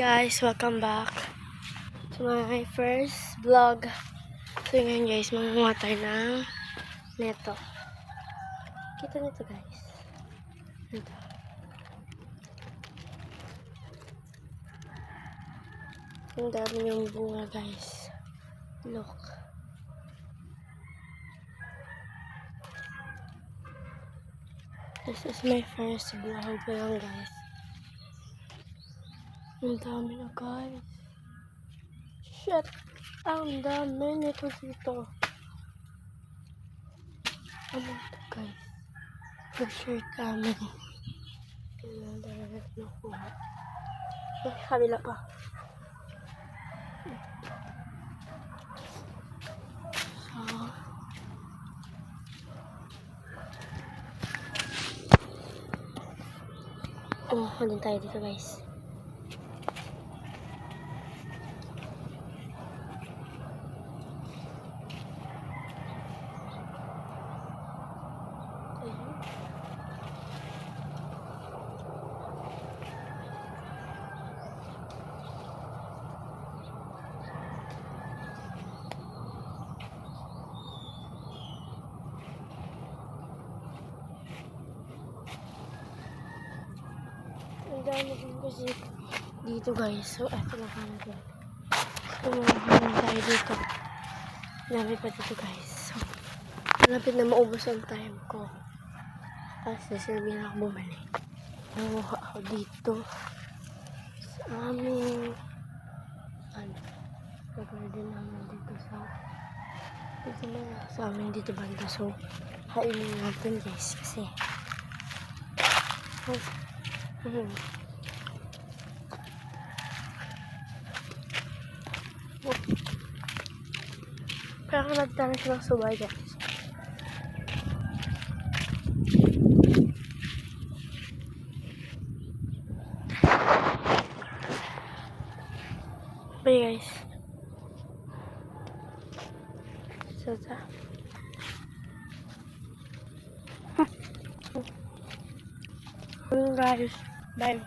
Guys, welcome back to my first vlog. So ngayon guys, mangunguha tayo ng neto. Kita nito guys. Ito. Ang dami yung bunga guys. Look. This is my first vlog lang guys. Ang dami na guys. Shit! Ang dami nito dito. Ano ito guys? The shirt namin. Ang dami na nakuha. Ay, kabila pa. So, halin tayo dito guys. Ang dami din kasi dito guys. So, eto na kami ko. Tumulong tayo dito. Dami pa dito guys. So, malapit na maubos ang time ko. Kasi sabi na ako bumalik. Nanguha ako dito. Sa aming pag-garden namin dito sa amin dito banda. So, hainin natin guys. Kasi parang nagtanong silang subay guys. Bye guys. So guys, bye.